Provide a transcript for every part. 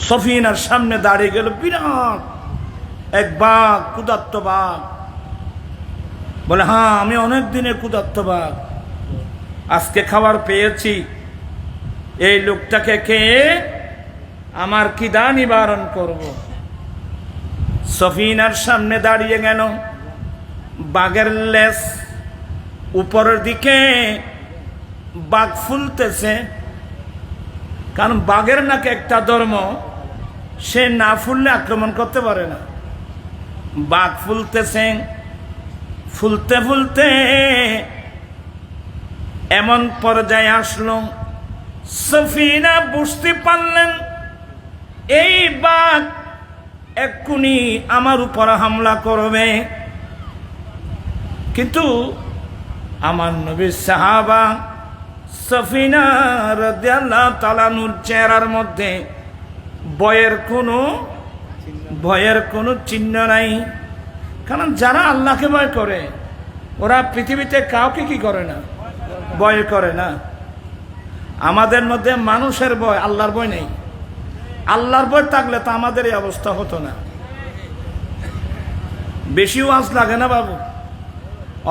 সফিনার সামনে দাঁড়িয়ে গেল বিরাট এক বাঘ, ক্ষুধার্ত বাঘ। বলে, হ্যাঁ আমি অনেক দিনের ক্ষুধার্ত বাঘ, আজকে খাবার পেয়েছি। এই লোকটাকে খেয়ে আমার খিদা নিবারণ করব। সফিনার সামনে দাঁড়িয়ে গেল। বাঘের লেজ উপরের দিকে, বাঘ ফুলতেছে, কারণ বাঘের নাকি একটা ধর্ম, সে না ফুললে আক্রমণ করতে পারে না। বাঘ ফুলতেছে, ফুলতে ফুলতে এমন পর্যায়ে আসলো, সফিনা বুঝতে পারলেন এই বাঘ এক্ষুনি আমার উপর হামলা করবে। কিন্তু আমার নবীর সাহাবা সফিনা রাদিয়াল্লাহু তাআলা নূর চেহারার মধ্যে ভয়ের কোনো চিহ্ন নাই। কারণ যারা আল্লাহকে ভয় করে ওরা পৃথিবীতে কাউকে কি করে না, ভয় করে না। আমাদের মধ্যে মানুষের ভয়, আল্লাহর ভয় নেই। আল্লাহর ভয় থাকলে তো আমাদের এই অবস্থা হতো না। বেশি ওয়াজ লাগে না বাবু,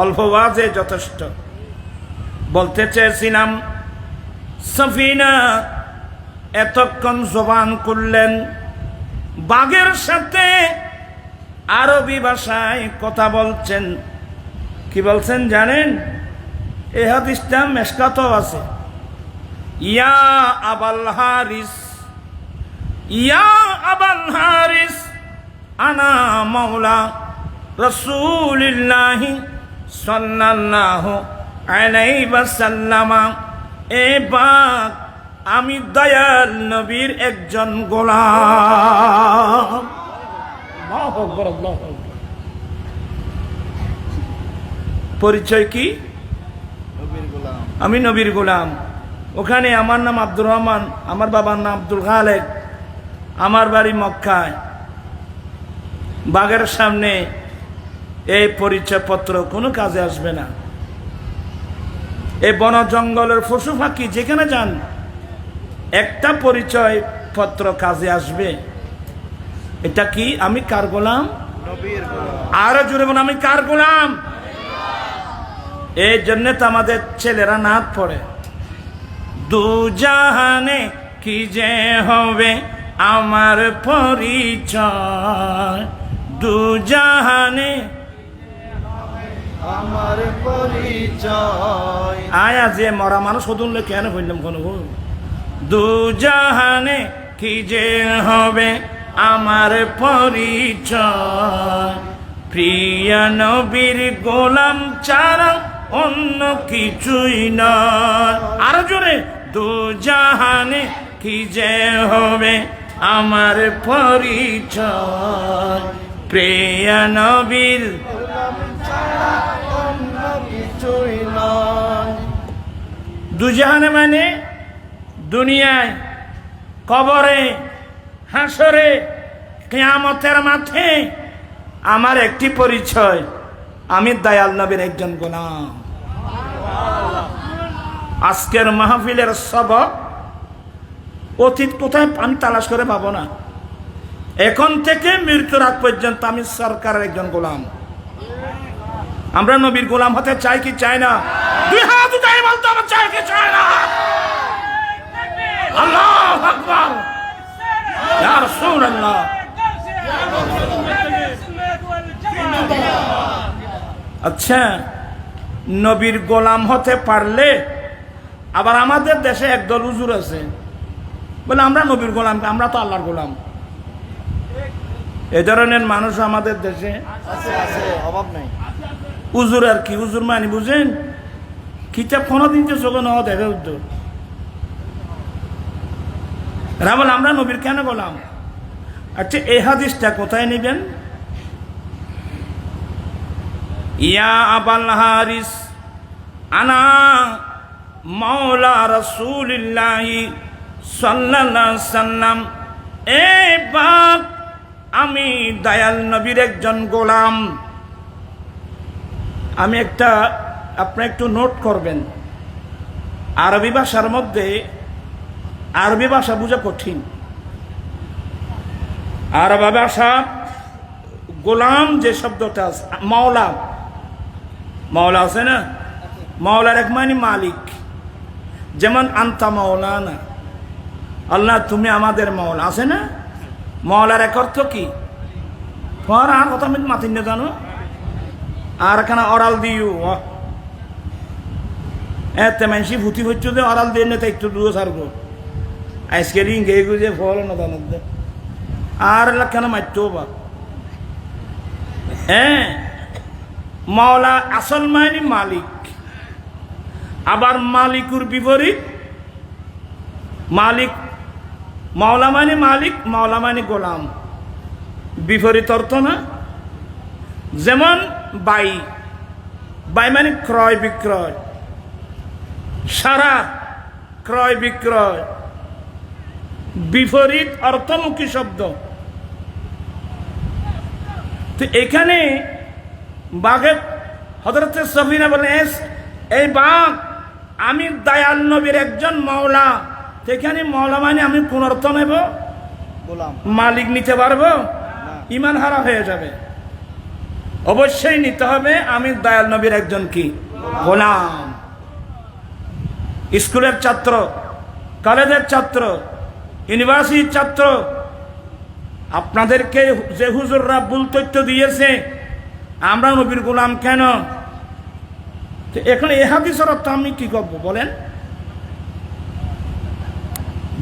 অল্প ওয়াজে যথেষ্ট। বলতে চেয়েছিলাম, সফিনা এতক্ষণ জবান করলেন, বাঘের সাথে আরবি ভাষায় কথা বলছেন। কি বলছেন জানেন? এই হাদিসটা মেশকাতেও আছে। ইয়া আবাল হারিস, ইয়া আবাল হারিস, আনা মাওলা রাসূলিল্লাহি সাল্লাল্লাহু আলাইহি ওয়াসাল্লাম। এ বাঘ, আমি দয়াল নবীর একজন গোলাম। আল্লাহু আকবার, আল্লাহু আকবার। পরিচয় কি? আমি নবীর গোলাম। ওখানে আমার নাম আব্দুর রহমান, আমার বাবার নাম আব্দুল খালেক, আমার বাড়ি মক্কায়। বাঘের সামনে এই পরিচয়পত্র কোনো কাজে আসবে না। এই বন জঙ্গলের পশু পাখি যেখানে যান, একটা পরিচয় পত্র কাজে আসবে। এটা কি? আমি কার গোলাম? আরো জোরে বলুন, আমি কার গোলাম? এই জন্য তো আমাদের ছেলেরা নাচ পড়ে, দু জাহানে কি যে হবে আমার পরিচয়, দু জাহানে আমার পরিচয়। আয়া যে মরা মানুষ হতুনলে কেন হইলাম কোন, দু জাহানে কি যে হবে আমার পরিচয়, প্রিয় নবীর গোলাম ছাড়া অন্য কিছুই নয়। আরো জোরে, দু জাহানে কি যে হবে আমার পরিচয়, প্রিয় নবীর গোলাম ছাড়া অন্য কিছুই নয়। দু জাহানে মানে দুনিয়ায়, কবরে, হাসরে, কিয়ামতের মাঠে আমার একটি পরিচয়, আমি দয়াল নবীর একজন গোলাম। আজকের মাহফিলের সবক অতীত কোথায় আমি তালাশ করে পাবো না। এখন থেকে মৃত্যুর আগ পর্যন্ত আমি সরকারের একজন গোলাম। আমরা নবীর গোলাম হতে চাই কি চাই না? দুই হাত উঠাই বলতে হবে, চাই কি চাই না? আল্লাহু আকবার, ইয়া রাসূলুল্লাহ। আচ্ছা, নবীর গোলাম হতে পারলে আবার আমাদের দেশে একদল হুজুর আছে বলে আমরা নবীর গোলাম, আমরা তো আল্লাহর গোলাম। এ ধরনের মানুষ আমাদের দেশে আছে, অভাব নাই। হুজুর আর কি, হুজুর মানি বুঝেন, কিতাব কোনদিন যে চোখে নেওয়া দেখে উদ্যোগ বলে আমরা নবীর কেন গোলাম। আচ্ছা, এই হাদিসটা কোথায় নেবেন? ইয়া আবাল হারিস, আনা মাওলা রাসূলিল্লাহি সাল্লাল্লাহু আলাইহি ওয়াসাল্লাম। এ বাপ, আমি দয়াল নবীর একজন গোলাম। আমি একটা, আপনি একটু নোট করবেন, আরবি ভাষার মধ্যে আরবি ভাষা বোঝা কঠিন। আর বাবা সাহেব গোলাম যে শব্দটা আছে, মাওলা, মাওলা আছে না, মাওলার এক মানে মালিক। যেমন আন্তা মাওলানা, আল্লাহ তুমি আমাদের মাওলা, আছে না? মাওলার এক অর্থ কি? তোমার আর কথা আমি মাতিন না জানো, আর এখানে অরাল দিও এতে মানুষই ভূতি হচ্ছে যে অরাল দিয়ে না, একটু দূর সারবো আজকে রিং গে গুজে ফল না জানো, আর কেন মারতেও বা। হ্যাঁ, মাওলা আসল মানে মালিক, আবার মালিকুর বিপরীত মালিক। মাওলা মানে মালিক, মাওলা মানে গোলাম, বিপরীত অর্থ না? যেমন বাই, বাই মানে ক্রয় বিক্রয়, সারা ক্রয় বিক্রয়, বিপরীত অর্থমুখী শব্দ। তো এখানে বাঘের হযরত সফিনা বলে, এই বাঘ আমি দয়াল নবীর একজন মাওলা। এখানে মাওলা মানে আমি কোন অর্থ নেব? মালিক নিতে পারবো? ইমান হারা হয়ে যাবে। অবশ্যই নিতে হবে আমি দয়াল নবীর একজন কি গোলাম। স্কুলের ছাত্র, কলেজের ছাত্র, ইউনিভার্সিটির ছাত্র, আপনাদেরকে যে হুজুররা ভুল তথ্য দিয়েছে আমরা নবীর গোলাম কেন, এখানে এ হাদিসের অর্থ আমি কি করবো বলেন?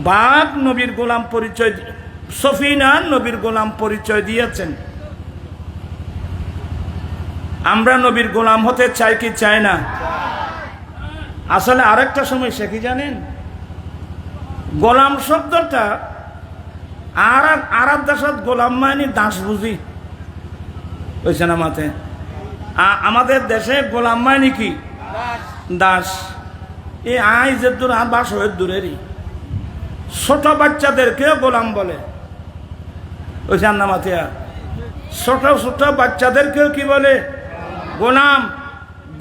বাঘ নবীর গোলাম পরিচয়, সফিনা নবীর গোলাম পরিচয় দিয়েছেন। আমরা নবীর গোলাম হতে চাই কি চাই না? আসলে আরেকটা সমস্যা কি জানেন, গোলাম শব্দটা আর দেশত গোলাম মানে দাস বুঝি হয়েছে না মাথে। আমাদের দেশে গোলাম মানে কি? দাস। এই আই যে দূর আর বাস হয়ে দূরেরই, ছোট বাচ্চাদেরকেও গোলাম বলে হয়েছে না মাথে। ছোট ছোট বাচ্চাদেরকেও কি বলে? গোলাম।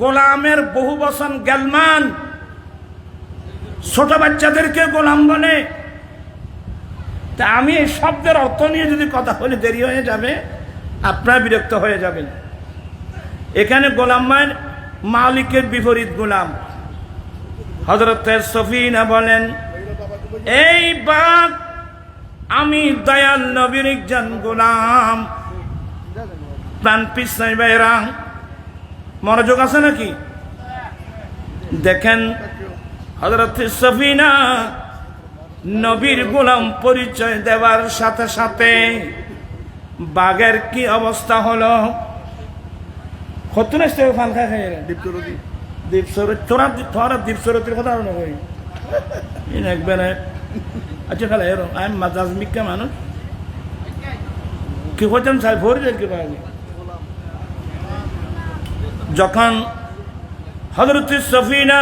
গোলামের বহু বচন গেলমান, ছোট বাচ্চাদেরকে গোলাম বলে। তা আমি এই শব্দের অর্থ নিয়ে যদি কথা বলি দেরি হয়ে যাবে, আপনারা বিরক্ত হয়ে যাবেন। এখানে গোলাম মানে মালিকের বিপরীত গোলাম। হযরত সফিনা বলেন, এই বাঘ আমি দয়াল নবীর একজন গোলাম। প্রাণ পিছাই বাইরা মনোযোগ আছে নাকি? দেখেন হযরত সফিনা নবীর গোলাম পরিচয় দেওয়ার সাথে সাথে বাঘের কি অবস্থা হলো। কত ফান খাই দীপসরতির কথা একবারে। আচ্ছা খেলা এরো আমি মাজাজমিকা মানুষ কি করছেন সাই ভরে যায় কি পাওয়া। যখন হযরত সফিনা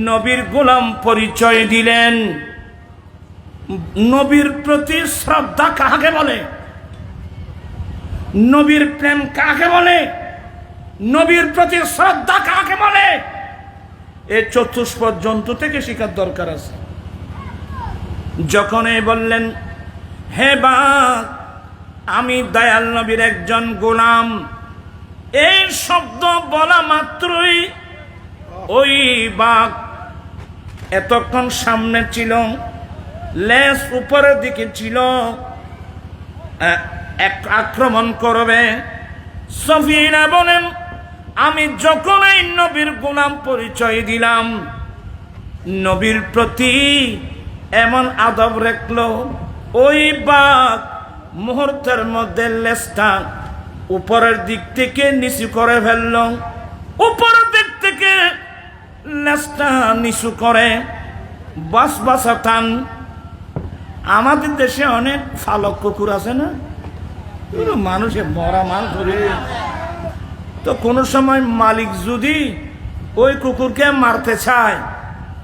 নবীর গোলাম পরিচয় দিলেন, নবীর প্রতি শ্রদ্ধা কাকে বলে? নবীর প্রেম কাকে বলে? নবীর প্রতি শ্রদ্ধা কাকে বলে? এই চতুষ্পদ জন্তু থেকে শিখার দরকার আছে। যখন বললেন, হে বাঘ আমি দয়াল নবীর একজন গোলাম, এই শব্দ বলা মাত্রই ওই বাঘ এতক্ষণ সামনে ছিল, লেজ উপরের দিকে ছিল, এক আক্রমণ করবে। সফিনা বলেন, আমি যখন এই নবীর গোলাম পরিচয় দিলাম, নবীর প্রতি এমন আদব রাখলো, ওই বাঘ মুহূর্তের মধ্যে লেজটা উপরের দিক থেকে নিচু করে ফেলল। উপরের দিক থেকে লেজটা নিচু করে বাস বাসা টান। আমাদের দেশে অনেক ফালক কুকুর আছে না, মানুষের মরা মানুষ তো কোনো সময় মালিক যদি ওই কুকুরকে মারতে চায়,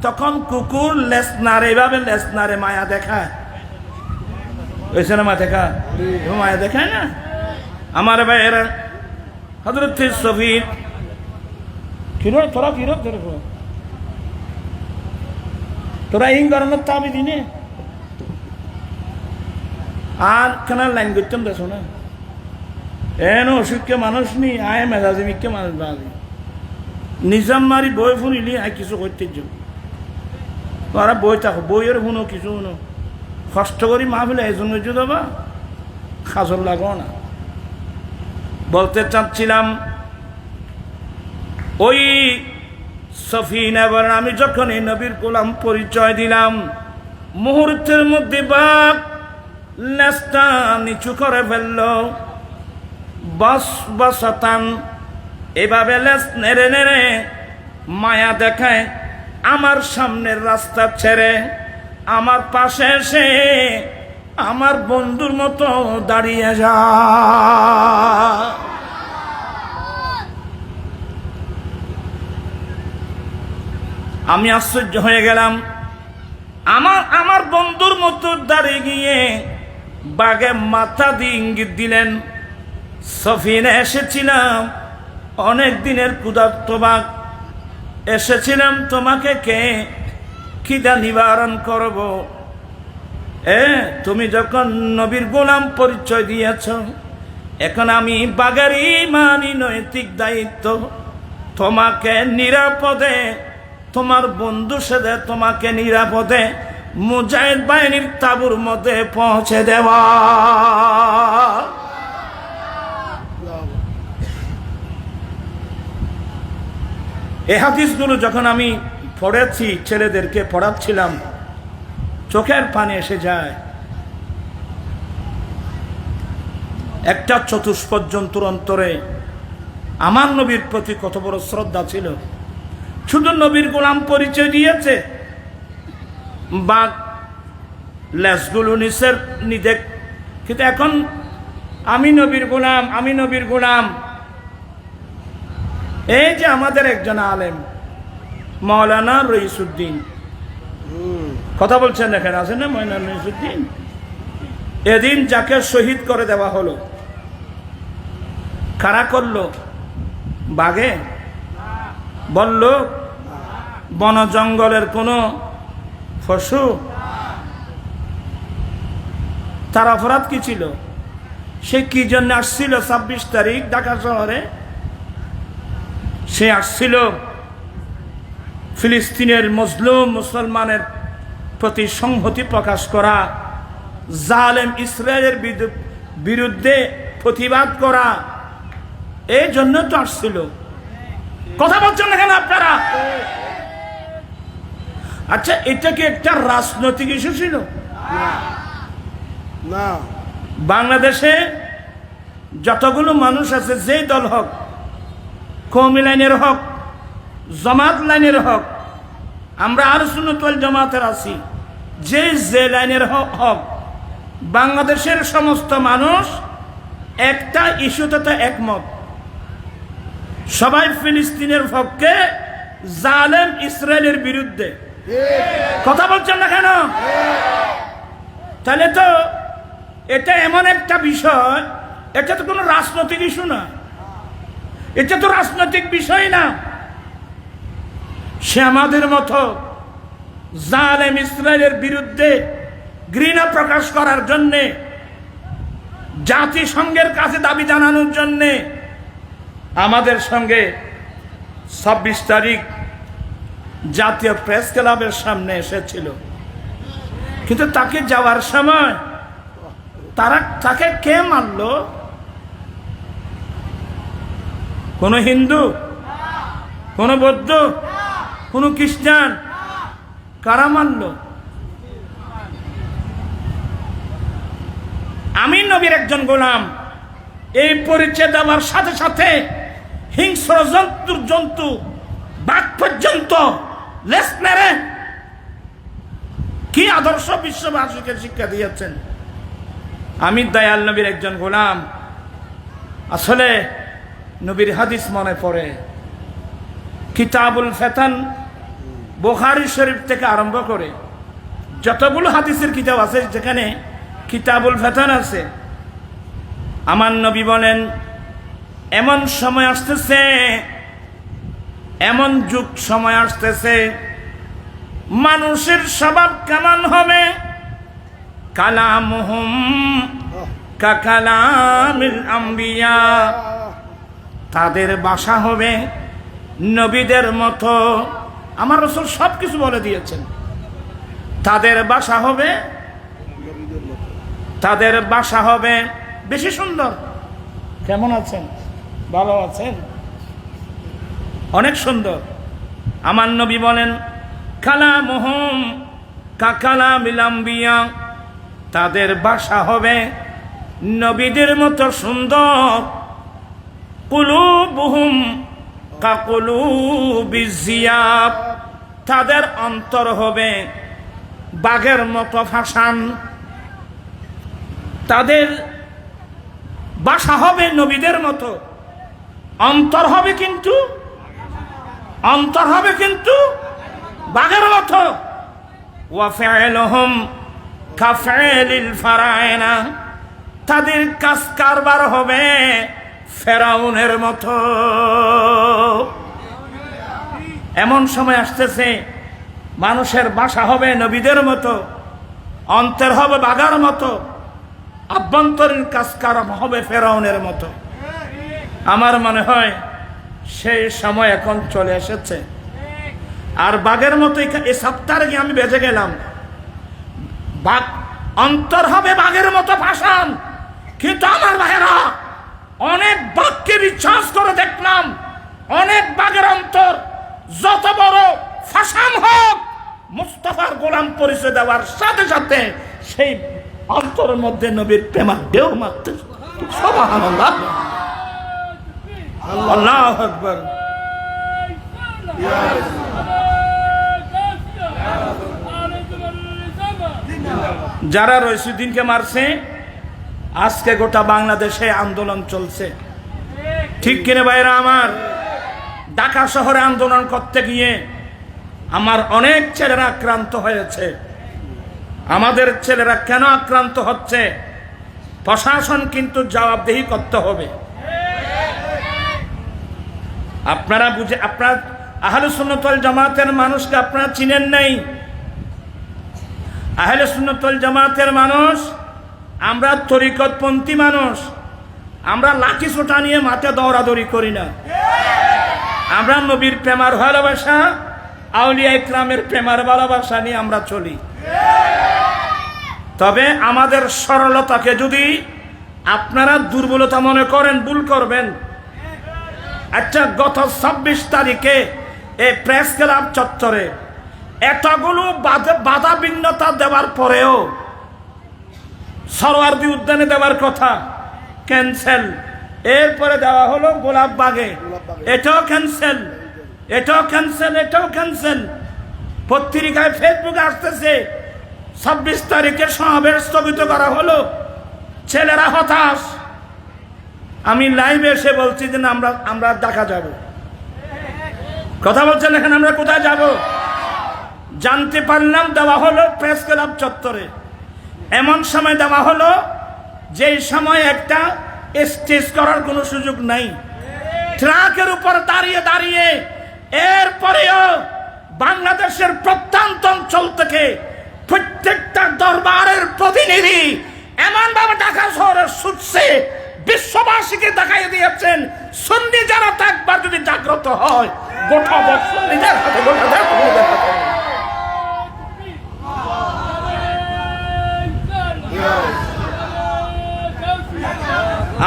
তখন কুকুর লেজ নাড়ে, এভাবে লেজ নাড়ে, মায়া দেখায়। ওইসে না মায়া দেখায় না। আমার ভাইয়েরা, হযরত সফির তোরা ফিরত তোরা ইং গরমের তাবি দিনে আর কেন লাইন করতাম দেখো না এন অসুখকে মানুষ নি আয় মেজাজি মিকে মানুষ বাজি নিজাম মারি বই শুনিলি আয় কিছু করতে যাও তোরা বই থাকো বইয়ের শুনো কিছু শুনো কষ্ট করি মা ফেলে এজন দেবা খাজর লাগো না বলতে চাচ্ছিলাম ওই সফিনা এবার আমি যখন এই নবীর গোলাম পরিচয় দিলাম মুহূর্তের মধ্যে বাপ লেজটা নিচু করে ফেলল বস বসতান এভাবে লেজ নেড়ে নেড়ে মায়া দেখায় আমার সামনের রাস্তা ছেড়ে আমার পাশে এসে আমার বন্ধুর মতো দাঁড়িয়ে যা আমি আশ্চর্য হয়ে গেলাম আমার বন্ধুর মতো দাঁড়িয়ে গিয়ে বাগে মাথা দিয়ে ইঙ্গিত দিলেন সফিনা এসেছিলাম অনেক দিনের ক্ষুধার্ত বাঘ এসেছিলাম তোমাকে কে খিদা নিবারণ করব তুমি যখন নবীর গোলাম পরিচয় দিয়েছ এখন আমি বাঘের ইমানি নৈতিক দায়িত্ব তোমাকে নিরাপদে তোমার বন্ধু সাথে তোমাকে নিরাপদে মুজাহিদ বাহিনীর তাঁবুর মধ্যে পৌঁছে দেওয়া এই হাদিসগুলো যখন আমি পড়েছি ছেলেদেরকে পড়াচ্ছিলাম চোখের পানি এসে যায় একটা চতুষ্পদ জন্তুর অন্তরে আমার নবীর প্রতি কত বড় শ্রদ্ধা ছিল শুধু নবীর গোলাম পরিচয় দিয়েছে বাঘ লেজগুলো নিচের নিদেখ কিন্তু এখন আমি নবীর গোলাম এই যে আমাদের একজন আলেম মাওলানা রইসুদ্দিন কথা বলছেন এখানে আছেন না মাওলানা রইসুদ্দিন এদিন যাকে শহীদ করে দেওয়া হলো কারা করলো বাঘে বলল বন জঙ্গলের কোনো পশু তার অপরাধ কি ছিল সে কি জন্য আসছিল 26 তারিখ ঢাকা শহরে সে আসছিল ফিলিস্তিনের মজলুম মুসলমানের প্রতি সংহতি প্রকাশ করা জালেম ইসরায়েলের বিরুদ্ধে প্রতিবাদ করা এই জন্য তো আসছিল কথা বলছেন না কেন আপনারা আচ্ছা এটা কি একটা রাজনৈতিক ইস্যু ছিল না বাংলাদেশে যতগুলো মানুষ আছে যেই দল হোক কওমি লাইনের হোক জামাত লাইনের হোক আমরা আহলে সুন্নাত ওয়াল জামাতের আছি যে লাইনের হোক বাংলাদেশের সমস্ত মানুষ একটা ইস্যুতে একমত সবাই ফিলিস্তিনের পক্ষে জালেম ইসরায়েলের বিরুদ্ধে কথা বলছেন না কেন তাহলে তো এটা এমন একটা বিষয় এটা তো কোনো রাজনৈতিক ইস্যু না এটা তো রাজনৈতিক বিষয় না সে আমাদের মতো জালেম ইসরায়েলের বিরুদ্ধে ঘৃণা প্রকাশ করার জন্যে জাতিসংঘের কাছে দাবি জানানোর জন্যে আমাদের সঙ্গে 26 তারিখ জাতীয় প্রেস ক্লাবের সামনে এসেছিল কিন্তু তাকে যাওয়ার সময় তাকে কে মারল কোন হিন্দু কোন বৌদ্ধ কোন খ্রিস্টান কারা মারল আমি নবীর একজন গোলাম এই পরিচয় দেওয়ার সাথে সাথে হিংস্র জন্তু বাঘ পর্যন্ত লেজ নেড়ে কি আদর্শ বিশ্ববাসীকে শিক্ষা দিয়েছেন আমি দয়াল নবীর একজন গোলাম আসলে নবীর হাদিস মনে পড়ে কিতাবুল ফেতান বুখারী শরীফ থেকে আরম্ভ করে যতগুলো হাদিসের কিতাব আছে যেখানে কিতাবুল ফেতান আছে আমার নবী বলেন এমন সময় আসতেছে এমন যুগ সময় আসতেছে মানুষের স্বভাব কেমন হবে কালামুহুম কাকালামিল আম্বিয়া, তাদের ভাষা হবে নবীদের মতো। আমার রাসূল সব কিছু বলে দিয়েছেন। তাদের ভাষা হবে, তাদের ভাষা হবে বেশি সুন্দর। কেমন আছেন? ভালো আছেন? অনেক সুন্দর। আমার নবী বলেন কালামুহুম কাকালামিল আম্বিয়া, তাদের ভাষা হবে নবীদের মতো সুন্দর। কুলুবুহুম কাকুলুবিজ জিয়াব, তাদের অন্তর হবে বাঘের মতো ফাসান। তাদের ভাষা হবে নবীদের মতো, অন্তর হবে কিন্তু বাঘের মতো। ওয়া ফি'লুহুম কাফিলিল ফারায়না, তাদের কাজ কারবার হবে ফেরাউনের মতো। এমন সময় আসতেছে মানুষের ভাষা হবে নবীদের মতো, অন্তর হবে বাঘার মতো, আভ্যন্তরীণ কাজ কারবার হবে ফেরাউনের মতো। আমার মনে হয় সেই সময় এখন চলে এসেছে। আর বাঘের মতো এই সপ্তাহে গিয়ে আমি বেঁচে গেলাম। বাঘ অন্তর হবে বাঘের মতো ভাষণ, কিন্তু আমার ভাইয়েরা অনেক বাঘকে রিচার্জ করে দেখলাম, অনেক বাঘের অন্তর যত বড় ফাসান হোক, মুস্তাফার গোলাম পরিচয় দেওয়ার সাথে সাথে সেই অন্তরের মধ্যে নবীর প্রেমা ঢেউ মারতে। সুবহানাল্লাহ, আল্লাহু আকবার। যারা রইসুদ্দিনকে মারছে, আজকে গোটা বাংলাদেশে আন্দোলন চলছে, ঠিক কিনা ভাইরা আমার? ঢাকা শহরে আন্দোলন করতে গিয়ে আমার অনেক ছেলেরা আক্রান্ত হয়েছে। আমাদের ছেলেরা কেন আক্রান্ত হচ্ছে? প্রশাসন কিন্তু জবাবদিহি করতে হবে। আপনারা বুঝে, আপনার আহলে সুন্নাত ওয়াল জামাতের মানুষকে আপনারা চিনেন নাই। আহলে সুন্নাত ওয়াল জামাতের মানুষ আমরা তরিকতপন্থী মানুষ। আমরা লাঠি সোটা নিয়ে মাঠে দৌড়াদৌড়ি করি না। আমরা নবীর প্রেমার ভালোবাসা, আউলিয়া ইকরামের প্রেমার ভালোবাসা নিয়ে আমরা চলি। তবে আমাদের সরলতাকে যদি আপনারা দুর্বলতা মনে করেন, ভুল করবেন। আচ্ছা, গত 26 তারিখে এই প্রেস ক্লাব চত্বরে এতগুলো বাধা বিঘ্নতা দেওয়ার পরেও সরোয়ার্দী উদ্যানে দেওয়ার কথা ক্যান্সেল। এরপরে দেওয়া হলো গোলাপবাগে, এটাও ক্যান্সেল, এটাও ক্যান্সেল, এটাও ক্যান্সেল। পত্রিকায় ফেসবুকে আসতেছে 26 তারিখের সমাবেশ স্থগিত করা হলো। ছেলেরা হতাশ। আমি লাইভে এসে বলছি যে আমরা ঢাকা যাব। কথা বলছেন এখানে আমরা কোথায় যাব? জানতে পারলাম দেওয়া হলো প্রেস ক্লাব চত্বরে। এমন সময় দেওয়া হলো যেই সময় একটা স্টেজ করার কোনো সুযোগ নাই। ট্রাকের উপর দাঁড়িয়ে দাঁড়িয়ে, এরপরেও বাংলাদেশের প্রত্যন্ত অঞ্চল থেকে প্রত্যেকটা দরবারের প্রতিনিধি এমন ভাবে ঢাকা শহরে ছুটছে, বিশ্ববাসীকে দেখাই দিয়েছেন সুন্নি জামাত একবার যদি জাগ্রত হয়, গোটা সুন্নিদের হাতে গোটা দেশ।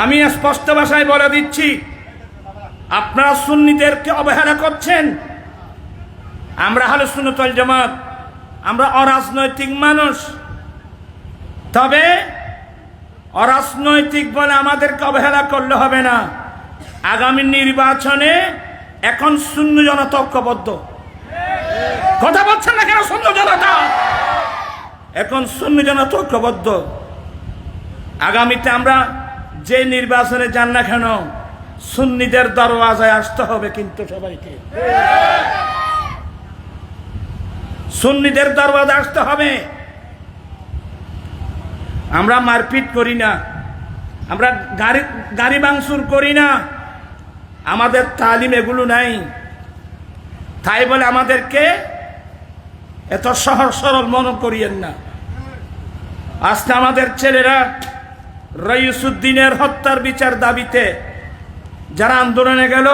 আমি স্পষ্ট ভাষায় বলে দিচ্ছি, আপনারা সুন্নিদেরকে অবহেলা করছেন। আমরা আহলে সুন্নাত ওয়াল জামাত, আমরা অরাজনৈতিক মানুষ। তবে অরাজনৈতিক বলে আমাদেরকে অবহেলা করলে হবে না। আগামী নির্বাচনে এখন সুন্নি জনতা ঐক্যবদ্ধ। কথা বলছেন না কেন? সুন্নি জনতা এখন সুন্নি জনতা ঐক্যবদ্ধ। আগামীতে আমরা যে নির্বাচনে যান না কেন, সুন্নিদের দরওয়াজায় আসতে হবে কিন্তু সবাইকে। সুন্নিদের দরওয়াজায় আসতে হবে। আমরা মারপিট করি না, আমরা গাড়ি ভাঙচুর করি না, আমাদের তালিম এগুলো নাই। তাই বলে আমাদেরকে এত সহজ সরল মনে করিয়েন না। আজকে আমাদের ছেলেরা রইসুদ্দিনের হত্যার বিচার দাবিতে যারা আন্দোলনে গেল,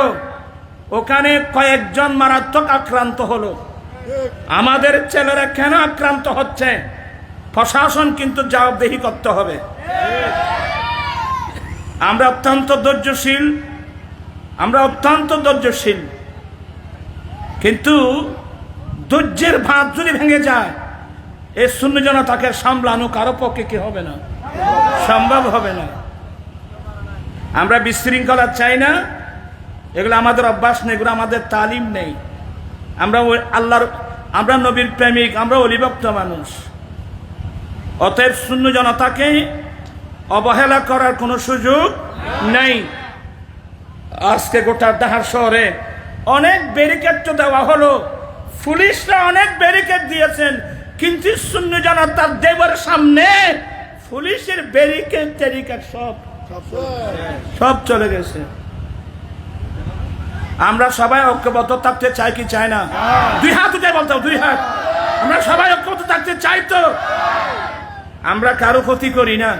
ওখানে কয়েকজন মারাত্মক আক্রান্ত হলো। আমাদের ছেলেরা কেন আক্রান্ত হচ্ছে? প্রশাসন কিন্তু জবাবদিহি করতে হবে। আমরা অত্যন্ত ধৈর্যশীল, কিন্তু ধৈর্যের ভাত যদি ভেঙে যায়, এই শূন্য জনতাকে সামলানো কারো পক্ষে কি হবে না, সম্ভব হবে না। আমরা বিশৃঙ্খলা চাই না, এগুলো আমাদের অভ্যাস নেই, এগুলো আমাদের তালিম নেই। আমরা নবীর প্রেমিক, আমরা অলিভক্ত মানুষ। অতএব শূন্য জনতাকে অবহেলা করার কোনো সুযোগ নেই। আজকে গোটা ঢাকা শহরে অনেক ব্যারিকেড তো দেওয়া হলো, পুলিশরা অনেক ব্যারিকেড দিয়েছেন, কিন্তু শূন্য জনতার দেবের সামনে পুলিশের ব্যারিকেড সব চলে গেছে। আমরা সবাই ঐক্যবদ্ধ থাকতে চাই কি চাই না? দুই হাত উঠে বলতে, দুই হাত। আমরা সবাই ঐক্যবদ্ধ থাকতে চাই তো? আমরা কারো ক্ষতি করি না,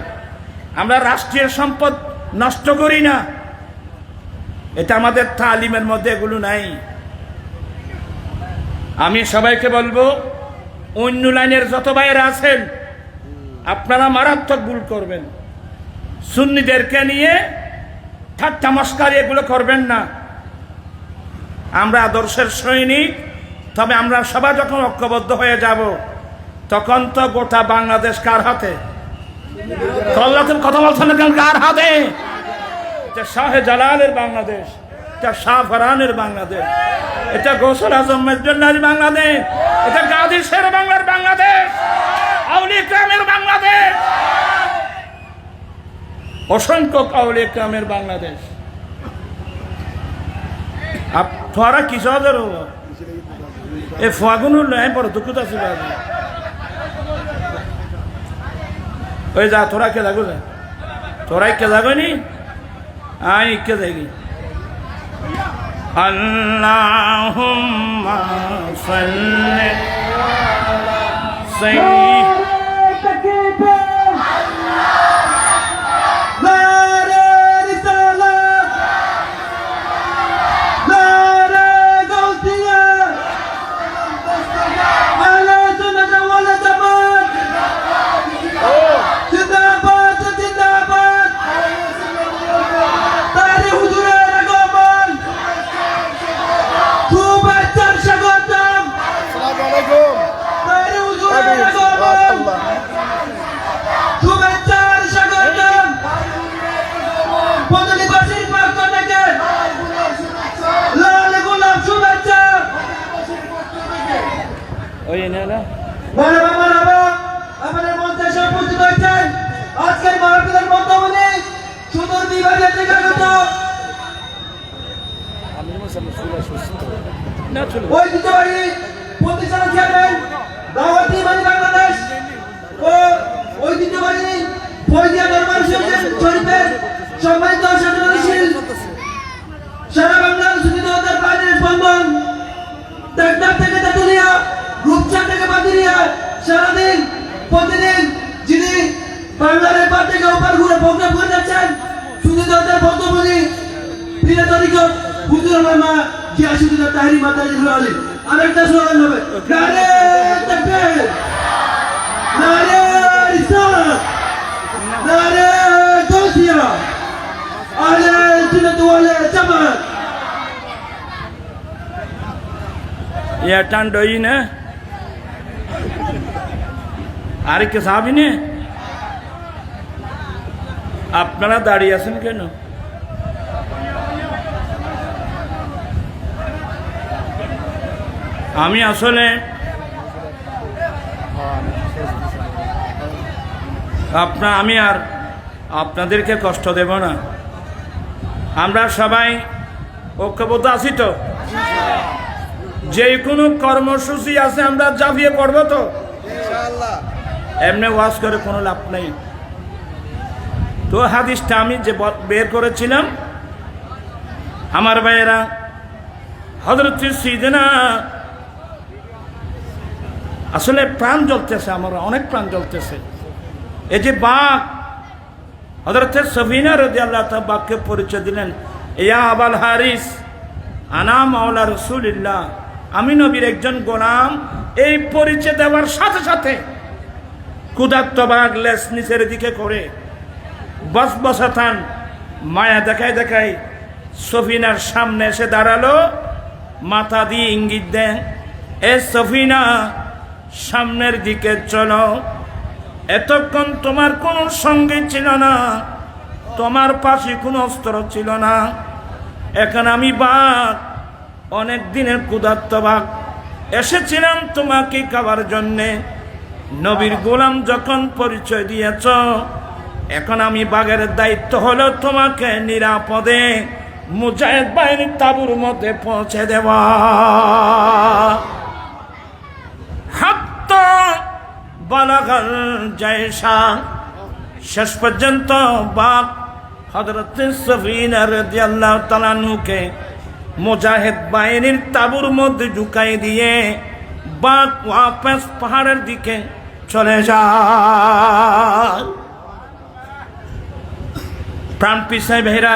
আমরা রাষ্ট্রীয় সম্পদ নষ্ট করি না, এটা আমাদের তালিমের মধ্যে এগুলো নাই। আমি সবাইকে বলবো, অন্য লাইনের যত ভাইয়েরা আছেন, আপনারা মারাত্মক ভুল করবেন। সুন্নিদেরকে নিয়ে ঠাট্টা মস্কারি এগুলো করবেন না। আমরা আদর্শের সৈনিক, তবে আমরা সবাই যখন ঐক্যবদ্ধ হয়ে যাব, তখন তো গোটা বাংলাদেশ কার হাতে? কথা বলছেন না কেন? কার হাতে? এটা শাহে জালালের বাংলাদেশ, এটা শাহ ফরহানের বাংলাদেশ, এটা গৌসুল আজম মেজবান্নার বাংলাদেশ, এটা গাজী শের বাংলার বাংলাদেশ, আউলিয়া ইকরামের বাংলাদেশ, অসংখ্য আউলিয়া ইকরামের বাংলাদেশ। তোরা কিসের এ ফাগুন বড় দুঃখ আছে। ওই যা তোরা কে লাগো, যা তোরাই কে যাগনি, আই কে যাই। আল্লাহুম্মা সাল্লি আমাদের মঞ্চে এসে উপস্থিত হয়েছেন আজকের মাহফিলের মধ্যমণি সুদূর বিভাগের থেকে আগত ঐতিহ্যবাহী প্রতিষ্ঠানের চেয়ারম্যান দাওয়াতি ইমানি বাংলাদেশ ও ঐতিহ্যবাহী ফয়জিয়া দরবার শরীফের সম্মানিত সাধারণ সারা বাংলার সুবিধাদের বাইরের স্পন্দন, টেকনাফ থেকে তেতুলিয়া, রূপসা থেকে বাদিরিয়া, সারাদিন প্রতিদিন যিনি বাংলার এপার থেকে ওপার ঘুরে প্রোগ্রাম করে যাচ্ছেন, সুবিধাদের বন্ধুমণি প্রিয় তরিকত হুজুর মামা গিয়াসুদ্দিন তাহরি মাদারী আলী। আরেকটা স্লোগান হবে, নারে তাকবীর, নারে রিসালাত, নারে গাউসিয়া, আহলে সুন্নাত ওয়াল জামাত। ये टंडो ही ने আরে কে সাহাবি নে, আপনারা দাঁড়িয়ে আছেন কেন? আমি আসলে আমি আর আপনাদেরকে কষ্ট দেব না। আমরা সবাই ঐক্যবদ্ধ আছি তো? যে কোনো কর্মসূচি আছে আমরা ঝাঁপিয়ে পড়বো তো? এমনি ওয়াজ করে কোনো লাভ নেই। তো হাদিসটা আমি যে বের করেছিলাম, আমার ভাইয়েরা, হযরত সিদ্দিনা, আসলে প্রাণ জ্বলতেছে, আমার অনেক প্রাণ জ্বলতেছে। এই যে বাঘ, হযরত সফিনা রাদিয়াল্লাহু তাআলা বাঘকে পরিচয় দিলেন, ইয়া আবাল হারিস আনা মাওলা রাসূলিল্লাহ, আমি নবীর একজন গোলাম। এই পরিচয় দেওয়ার সাথে সাথে ক্ষুধার্ত বাঘ লেজ নিচের দিকে করে বসবসাথান মায়া দেখায় দেখায় সফিনার সামনে এসে দাঁড়ালো, মাথা দিয়ে ইঙ্গিত দেন, এ সফিনা সামনের দিকে চলো। এতক্ষণ তোমার কোনো সঙ্গী ছিল না, তোমার পাশে কোনো অস্ত্র ছিল না, এখন আমি বাঘ, অনেক দিনের ক্ষুধার্ত বাঘ, এসেছিলাম তোমাকে খাবার জন্যে। নবীর গোলাম যখন পরিচয় দিয়েছ, এখন আমি বাঘের দায়িত্ব হলো তোমাকে নিরাপদে মুজাহিদ বাহিনীর তাঁবুর মধ্যে পৌঁছে দেওয়া। হাত্তা বালাগাল জায়সা, শেষ পর্যন্ত বাঘ হযরত সফিনা রাদিয়াল্লাহু তাআলা আনহুকে মুজাহিদ বাহিনীর তাঁবুর মধ্যে ঢুকাই দিয়ে বাঘ ওয়াপস পাহাড়ের দিকে চলে যায়। প্রাণ পিসাই ভাইরা,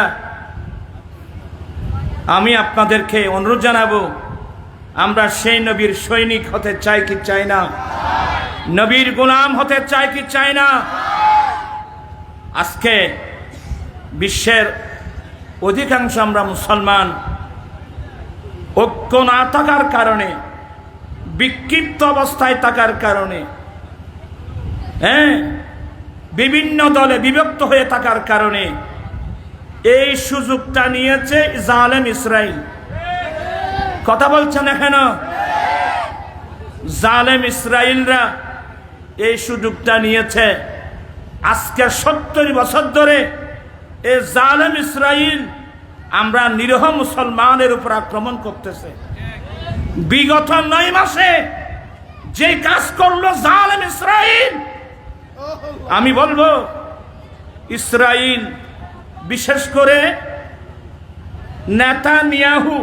আমি আপনাদেরকে অনুরোধ জানাবো, আমরা সেই নবীর সৈনিক হতে চাই কি চাই না? নবীর গোলাম হতে চাই কি চাই না? আজকে বিশ্বের অধিকাংশ আমরা মুসলমান ঐক্য না থাকার কারণে, বিক্ষিপ্ত অবস্থায় থাকার কারণে, বিভিন্ন দলে বিভক্ত হয়ে থাকার কারণে এই সুযোগটা নিয়েছে জালেম ইসরাইল। কথা বলছেন না কেন? জালেম ইসরাইলরা এই সুযোগটা নিয়েছে। আজকে 70 বছর ধরে এই জালেম ইসরাইল আমরা নিরীহ মুসলমানের উপর আক্রমণ করতেছে। বিগত 9 মাসে যে কাজ করলো জালেম ইসরাইল, আমি বলবো ইসরাইল, বিশেষ করে নেতানিয়াহু,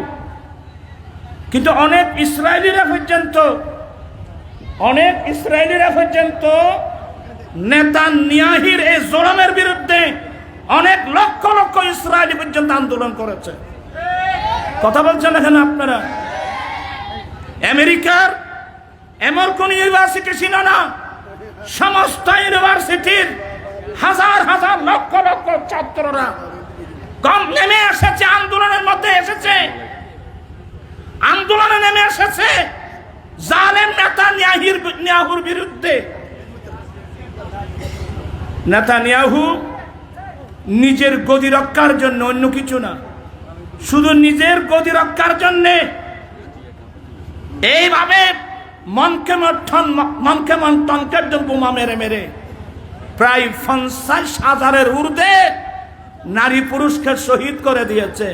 কিন্তু অনেক ইসরায়েলিরা পর্যন্ত নেতানিয়াহির এই জুলুমের বিরুদ্ধে অনেক লক্ষ লক্ষ ইসরায়েলি পর্যন্ত আন্দোলন করেছে। কথা বলছেন এখানে আপনারা? আমেরিকার এমন কোন ইউনিভার্সিটি ছিল না, সমস্ত ইউনিভার্সিটির হাজার হাজার লক্ষ লক্ষ ছাত্ররা কম নেমে এসেছে, আন্দোলনের মধ্যে এসেছে, আন্দোলনে নেমে এসেছে জালেম নেতানিয়াহুর বিরুদ্ধে। নেতানিয়াহু নিজের গদি রক্ষার জন্য, অন্য কিছু না, শুধু নিজের গদি রক্ষার জন্যে এইভাবে মনকে মন্থনকে বোমা মেরে মেরে প্রায় 50,000-এর ঊর্ধ্বে নারী পুরুষকে শহীদ করে দিয়েছে।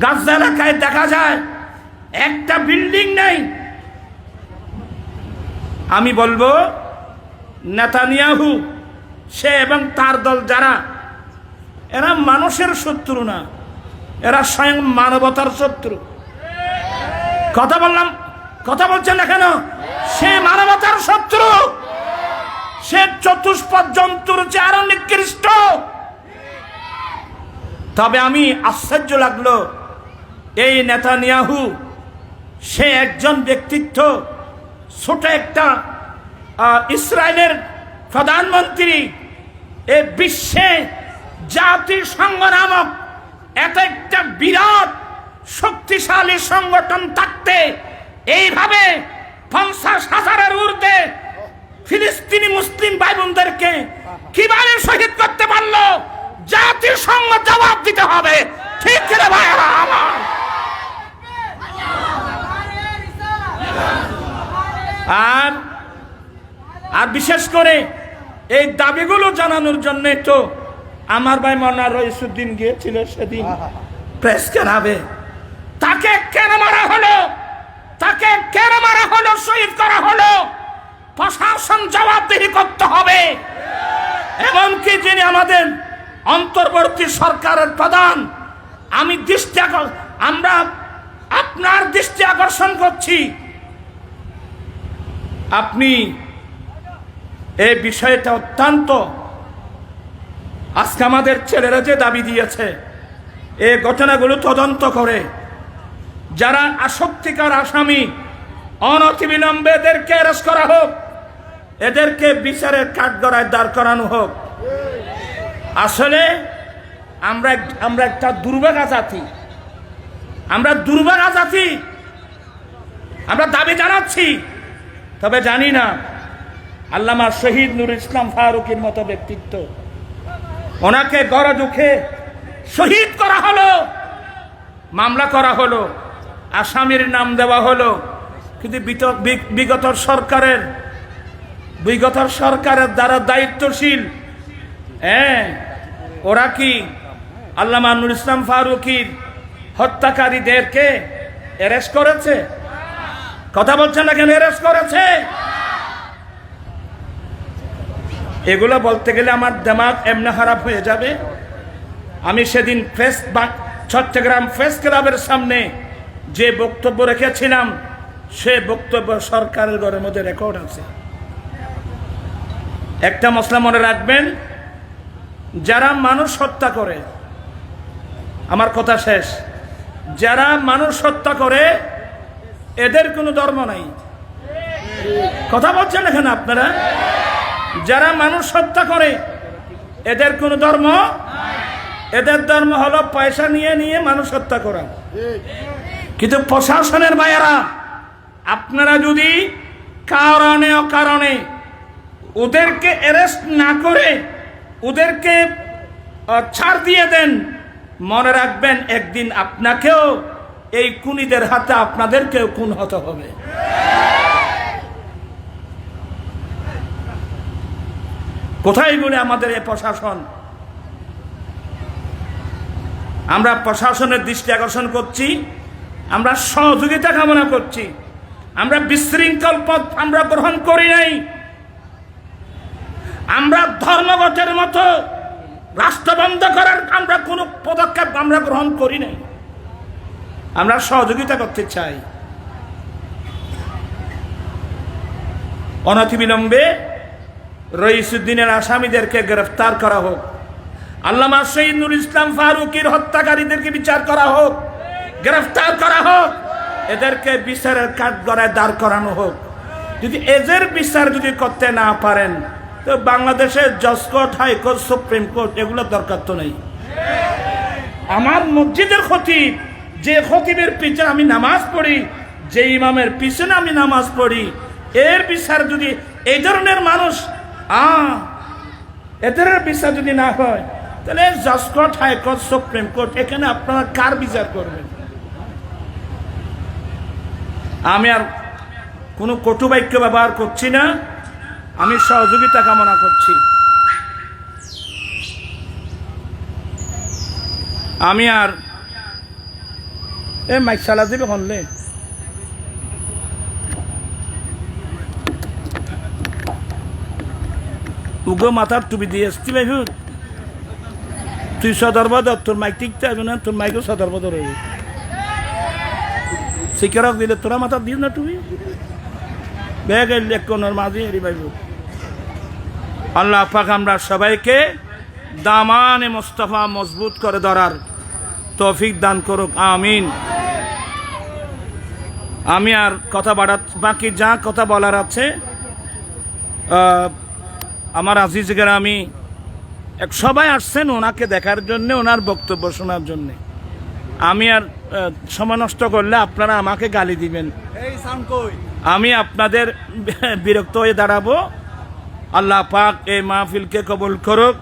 গাজা এলাকায় দেখা যায় একটা বিল্ডিং নেই। আমি বলবো নেতানিয়াহু সে এবং তার দল যারা, এরা মানুষের শত্রু না, এরা স্বয়ং মানবতার শত্রু। কথা বলছেন না কেন? সে মানবতার শত্রু, সে চতুষ্পদ জন্তুর চেয়ে আরো নিকৃষ্ট। তবে আমি আশ্চর্য লাগলো, এই নেতানিয়াহু সে একজন ব্যক্তিত্ব, ছোট একটা ইসরায়েলের প্রধানমন্ত্রী, এ বিশ্বে জাতিসংঘ নামক এত একটা বিরাট শক্তিশালী সংগঠন থাকতে এইভাবে 50,000-এর ঊর্ধ্বে ফিলিস্তিনি মুসলিম ভাই বোনদেরকে কিভাবে শহীদ করতে পারলো? জাতিসংঘ জবাব দিতে হবে, ঠিক রে ভাইরা আমার। আর বিশেষ করে এই দাবিগুলো জানানোর জন্য তো আমার ভাই মাওলানা রইসুদ্দিন গিয়েছিল সেদিন প্রেস ক্লাবে। তাকে কেন মারা হলো? তাকে কেন মারা হলো? শহীদ করা হলো? প্রশাসন জবাবদিহি করতে হবে। এমনকি যিনি আমাদের অন্তর্বর্তী সরকারের প্রধান, আমরা আপনার দৃষ্টি আকর্ষণ করছি, আপনি এই বিষয়টা অত্যন্ত, আজকে আমাদের ছেলেরা যে দাবি দিয়েছে এই ঘটনাগুলো তদন্ত করে যারা আসক্তিকার আসামি অনতিবিলম্বে এদেরকে অ্যারেস্ট করা হোক, এদেরকে বিচারের কাঠগড়ায় দাঁড় করানো হোক। আসলে আমরা একটা দুর্ভাগা জাতি, আমরা দুর্ভাগা জাতি। আমরা দাবি জানাচ্ছি, তবে জানি না আল্লামা শহীদ নুর ইসলাম ফারুকীর মতো ব্যক্তিত্ব, ওনাকে গড়ে দুঃখে শহীদ করা হলো, মামলা করা হলো, আসামির নাম দেওয়া হলো, কিন্তু বিগত সরকারের দ্বারা দায়িত্বশীল ওরা কি আল্লামা নুর ইসলাম ফারুকীর হত্যাকারীদেরকে অ্যারেস্ট করেছে? কথা বলছেন না কেন? অ্যারেস্ট করেছে? এগুলো বলতে গেলে আমার দিমাগ এমনি খারাপ হয়ে যাবে। আমি সেদিন চট্টগ্রাম প্রেস ক্লাবের সামনে যে বক্তব্য রেখেছিলাম, সে বক্তব্য সরকারের ঘরের মধ্যে রেকর্ড আছে। একটা মসলা মনে রাখবেন, যারা মানুষ হত্যা করে, আমার কথা শেষ, যারা মানুষ হত্যা করে এদের কোনো ধর্ম নাই। কথা বলছেন এখানে আপনারা? যারা মানুষ হত্যা করে এদের কোনো ধর্ম, এদের ধর্ম হলো পয়সা নিয়ে নিয়ে মানুষ হত্যা করা। কিন্তু প্রশাসনের ভাইয়েরা, আপনারা যদি কারণে অকারণে ওদেরকে অ্যারেস্ট না করে ওদেরকে ছাড় দিয়ে দেন, মনে রাখবেন একদিন আপনাকেও এই খুনিদের হাতে আপনাদেরকেও খুন হতে হবে। কোথায় বলে আমাদের এই প্রশাসন? আমরা প্রশাসনের দৃষ্টি আকর্ষণ করছি, আমরা সহযোগিতা কামনা করছি। আমরা বিশৃঙ্খল পথ আমরা গ্রহণ করি নাই। আমরা ধর্মঘটের মতো রাষ্ট্র বন্ধ করার আমরা কোনো পদক্ষেপ আমরা গ্রহণ করি নাই। আমরা সহযোগিতা করতে চাই। অনতিবিলম্বে রইসুদ্দিনের আসামিদেরকে গ্রেফতার করা হোক, আল্লামা শহীদ নুর ইসলাম ফারুকীর হত্যাকারীদেরকে বিচার করা হোক, গ্রেফতার করা হোক, এদেরকে বিচারের কাঠগড়ায় দাঁড় করানো হোক। যদি এদের বিচার যদি করতে না পারেন, তো বাংলাদেশের জজ কোর্ট, হাইকোর্ট, সুপ্রিম কোর্ট এগুলোর দরকার তো নেই। আমার মসজিদের খতিব, যে খতিবের পিছনে আমি নামাজ পড়ি, যে ইমামের পিছনে আমি নামাজ পড়ি, এর বিচার যদি এই ধরনের মানুষ এদের বিচার যদি না হয়, তাহলে জজ কোর্ট, হাইকোর্ট, সুপ্রিম কোর্ট এখানে আপনারা কার বিচার করবেন? আমি আর কোনো কটু বাক্য ব্যবহার করছি না, আমি সহযোগিতা কামনা করছি। আমি আর মাইক চালা দিবে হলে উগো মাথার টুপি দিয়ে আসছি ভাই, তুই সদর্বদ, তোর মাইক টিকতে হবে না, তোর মাইকও সদর্বদ রইবে। শিকারক দিলে তোরা মাথা দিস না টুপি, ব্যাগ কোনোর মাঝে হেরি ভাইব। আল্লাহ পাক আমরা সবাইকে দামানে মোস্তফা মজবুত করে ধরার তৌফিক দান করুক, আমিন। আমি আর কথা বাকি যা কথা বলার আছে, আমার আজিজ গ্রামী সবাই আসছেন ওনাকে দেখার জন্যে, ওনার বক্তব্য শোনার জন্যে। আমি আর সময় নষ্ট করলে আপনারা আমাকে গালি দিবেন, আমি আপনাদের বিরক্ত হয়ে দাঁড়াবো। আল্লাহ পাক এই মাহফিলকে কবুল করুক।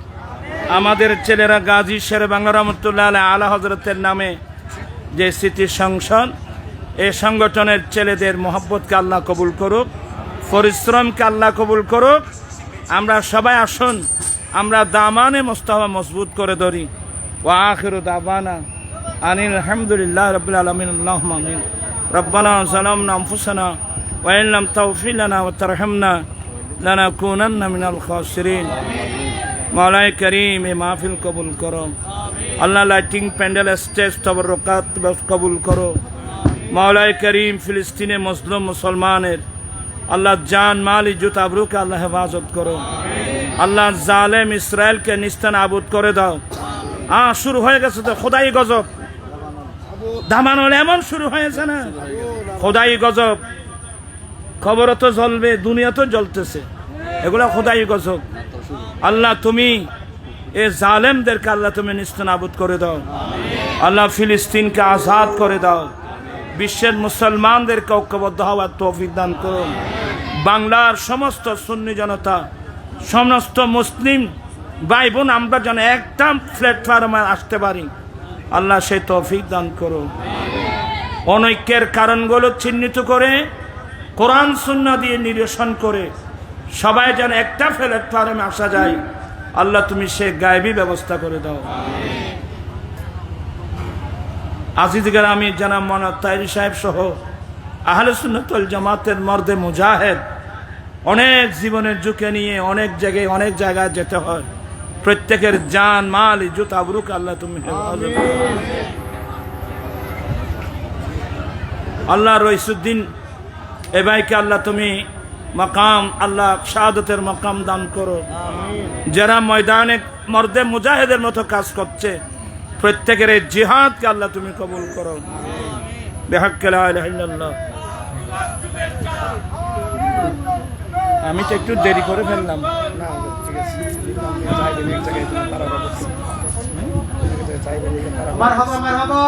আমাদের ছেলেরা গাজী শেরে বাংলা রহমতুল্লাহ আলা হজরতের নামে যে স্মৃতি সংসদ, এই সংগঠনের ছেলেদের মহব্বতকে আল্লাহ কবুল করুক, পরিশ্রমকে আল্লাহ কবুল করুক। আমরা সবাই আসুন, আমরা দামানে মোস্তফা মজবুত করে ধরি। ওয়া আখিরু দাওয়ানা আনিল হামদুলিল্লাহি রাব্বিল আলামিন। আল্লাহুম্মা আমিন। রব্বানা যালামনা আনফুসানা ওয়া ইন লাম তাগফির লানা ওয়া তারহামনা লানাকুনান্না মিনাল খাসিরিন। মাওলাই করিম এ মাহফিল কবুল করো। আল্লাহ লাইটিং প্যান্ডেল স্টেজ তবরকাত কবুল করো। মাওলাই করিম ফিলিস্তিনে মজলুম মুসলমানের আল্লাহ জান মাল ইজ্জত আবরুকে আল্লাহ হেফাজত করো। আল্লাহ জালেম ইসরায়েলকে নিস্তানাবুদ করে দাও। শুরু হয়ে গেছে তো খোদাই গজব, দামানল এমন শুরু হয়েছে না, খোদাই গজব। খবরও তো জ্বলবে, দুনিয়া তো জ্বলতেছে, এগুলা খোদাই গজব। আল্লাহ তুমি এ জালেমদেরকে আল্লাহ তুমি নিস্তানাবুদ করে দাও। আল্লাহ ফিলিস্তিনকে আজাদ করে দাও। বিশ্বের মুসলমানদেরকে ঐক্যবদ্ধ হওয়ার তৌফিক দান করো। বাংলার সমস্ত সুন্নি জনতা, সমস্ত মুসলিম ভাই বোন আমরা যেন একটা প্ল্যাটফর্মে আসতে পারি, আল্লাহ সেই তৌফিক দান করো। অনৈক্যের কারণগুলো চিহ্নিত করে কোরআন সুন্নাহ দিয়ে নিরসন করে সবাই যেন একটা প্ল্যাটফর্মে আসা যায়, আল্লাহ তুমি সে গায়েবী ব্যবস্থা করে দাও। আজিজগার আমি জানাব মাওলানা তাহেরি সাহেব সহ আহলে সুন্নাত ওয়াল জামাতের মর্দে মুজাহিদ, অনেক জীবনের ঝুঁকি নিয়ে অনেক জায়গায় যেতে হয়। প্রত্যেকের জান মাল ইজ্জত আবরুকে আল্লাহ তুমি হেফাজত করো। আল্লাহ রইসুদ্দিন এ ভাইকে আল্লাহ তুমি মাকাম, আল্লাহ শাহাদতের মাকাম দান করো। যারা ময়দানে মর্দে মুজাহিদের মতো কাজ করছে, প্রত্যেকের এই জিহাদকে আল্লাহ তুমি কবুল করো। বিহাক্কি লা ইলাহা ইল্লাল্লাহ। আমি তো একটু দেরি করে ফেললাম। মারহাবা মারহাবা।